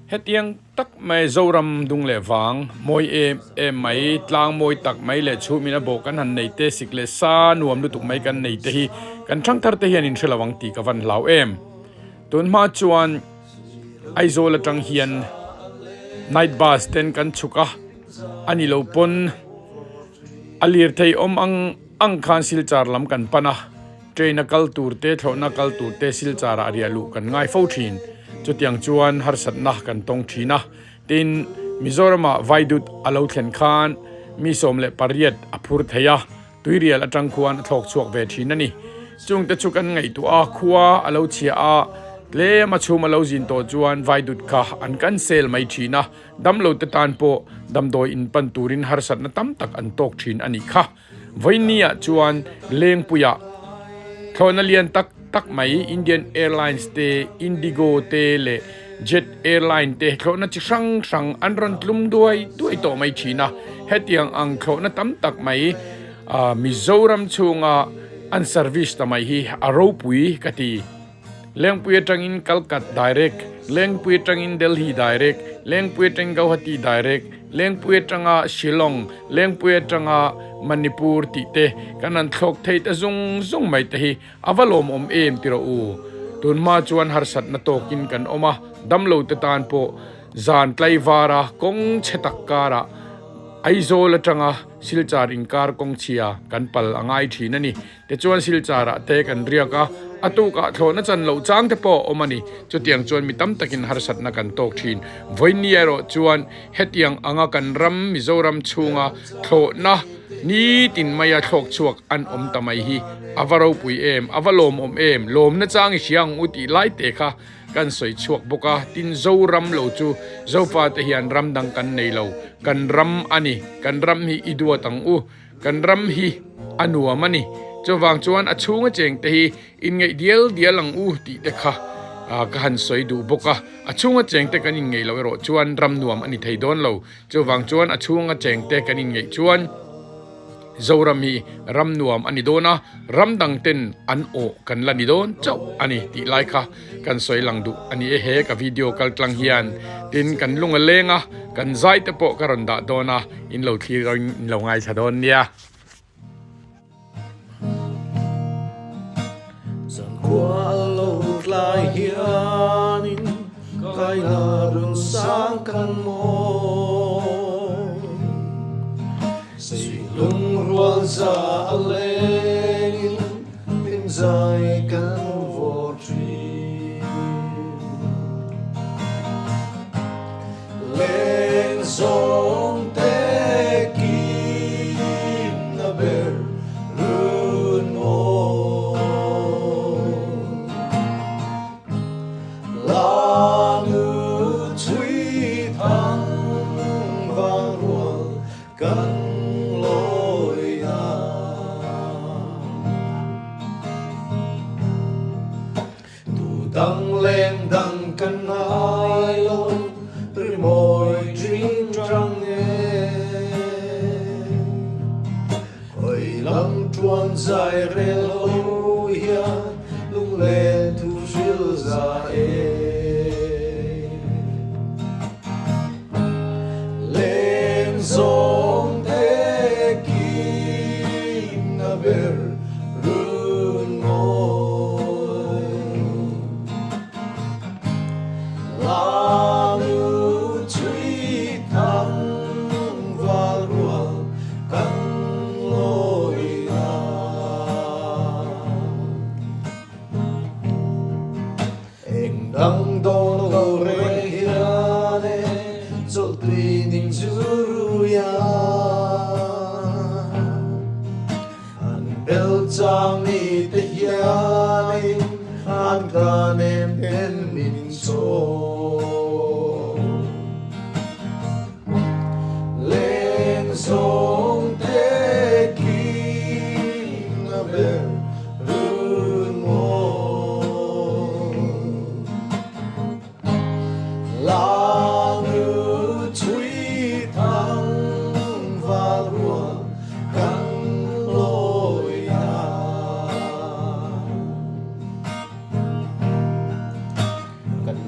hetiang tak mai zoram dung le wang moi em mai tlang moi tak mai le chu mina bo kan han nei te sikle sa nuam lu tuk mai kan nei te hi kan thang thar te hian in threlawang ti ka van hlau em tun ma chuan aizola tang hian night bus ten kan chuka ani lo pon alir thei om ang khan silchar lam kan pana train kal tur te thona kal tur te silchar aria lu kan ngai fo thin chutiang chuan har sat na kan tong thina tin Mizorama vaidut alo thlen khan mi som le pariat aphur theya tuirial atang khuan thlok chuak ve thina ni chung te chukan ngai tu a khuwa alo chia a le ma chum alo jin to chuan vaidut kha an kan sel mai thina dam lo te tan po dam doi in pan turin har sat na tam tak an tok thin ani kha voinia chuan leng puya thonalian tak mai Indian Airlines te Indigo te le Jet Airline te thona chi sang an ron tlum duai to mai thina hetiang ang thona tam tak mai Mizoram chunga an service ta mai hi aro pui kati lengpui tangin Calcutta direct lengpui tangin Delhi direct lengpui tang Guwahati direct lengpui tanga Shillong lengpui tanga Manipur ti te kanan thlok thei ta zung mai te hi avalom om em tiro u tun ma chuan har sat na tokin kan oma damlo te tan po zan tlaivara kong chetak kara aizola tanga silchar inkar kong chia kan pal angai thina ni te chuan silchara te kan riaka atuka thona chan lo chang te po omani chutiang chuan mi tam takin har sat na kan tok thin voiniero chuan hetiang anga kan ram Mizoram chunga thona ni tin maya thlok chuak an om tamai hi avaro pui em avalom om em lom na chang hiang uti lai te kha kan soi chuak boka tin zoram lo chu zopa te hian ram dang kan nei lo kan ram ani kan ram hi idua tang u kan ram hi anuwa mani chowang chuan achunga cheng te hi in ngei dial ang u ti te kha ka han soi du boka achunga cheng te kan in ngei lo ro chuan ram nuam ani thei don lo chowang chuan achunga cheng te kan in ngei chuan zoram hi ram nuam ani dona ram dang ten an o kan lani don chau ani ti lai kha kan soi lang du ani he ka video kal tlang hian tin kan lunga lenga kan zai te po karon da dona in lo thi in lo ngai chadon nia san kwa lo lai hianin kai na run sang kan mo lung rual za aleng min zai kan vo tri leng zong te kim na ber run mo la nu chui thang vang rual kan dang lên dang kan ai lo ri moi dream trăng e oi lam tuan zai re lo hian lung le tu shil za e lên song te kim na ber run mo dang don lo re hirane zol twinin zuruya an bel chang ni te hianin an kanem en min so len song te kim na ber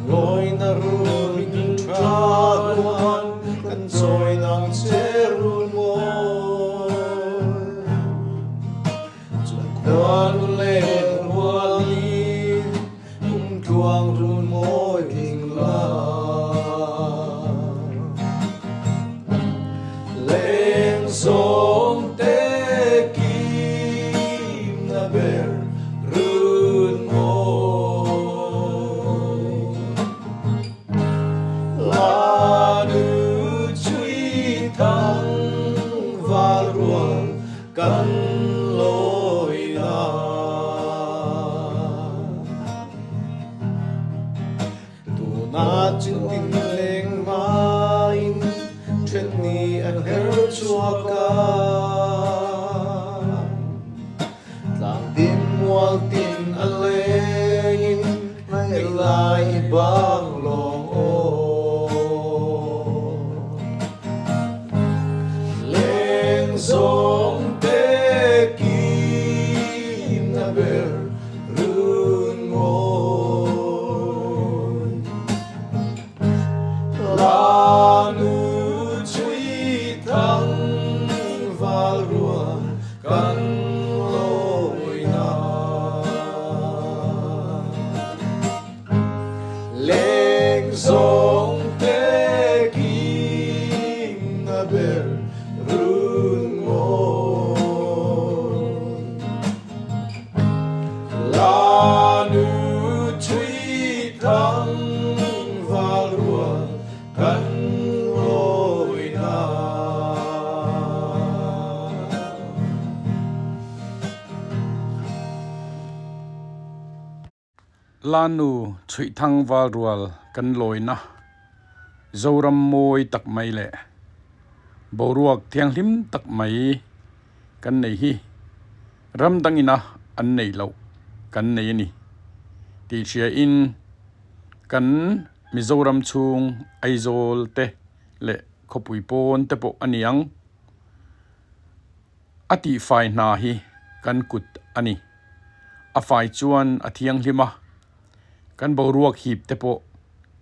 lối na ru la nu chui thang val ruang kan loi na tu na chin ting leng main chen ni an her chua ka tlang tim wal tin an lengin ngay lai bang long o leng zong te kim na ber run ngồi la nu chui thang val ruang kan loi na leng zong te kim na ber run ngồi la nu chui thang val ruang kan loi na lanu chui thang wal rual kan loi na zoram moi tak mai le boruak thiang hlim tak mai kan nei hi ram dangina an nei lo kan nei ni ti chia in kan mizoram chung aizol te le khopui pon te po aniang ati fai na hi kan kut ani a fai chuan a thiang hlima kan boruak hip te po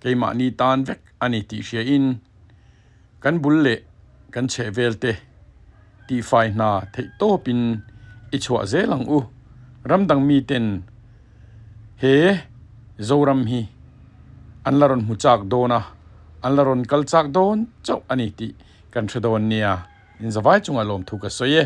keima ni tan vek ani ti hria in kan bulle kan che velte ti fai na thei to pin i chwa zelang u ramdang mi ten he zoram hi anlaron muchak dona anlaron kalchak don chau ani ti kan thredon nia in zawai chunga lom thuka soye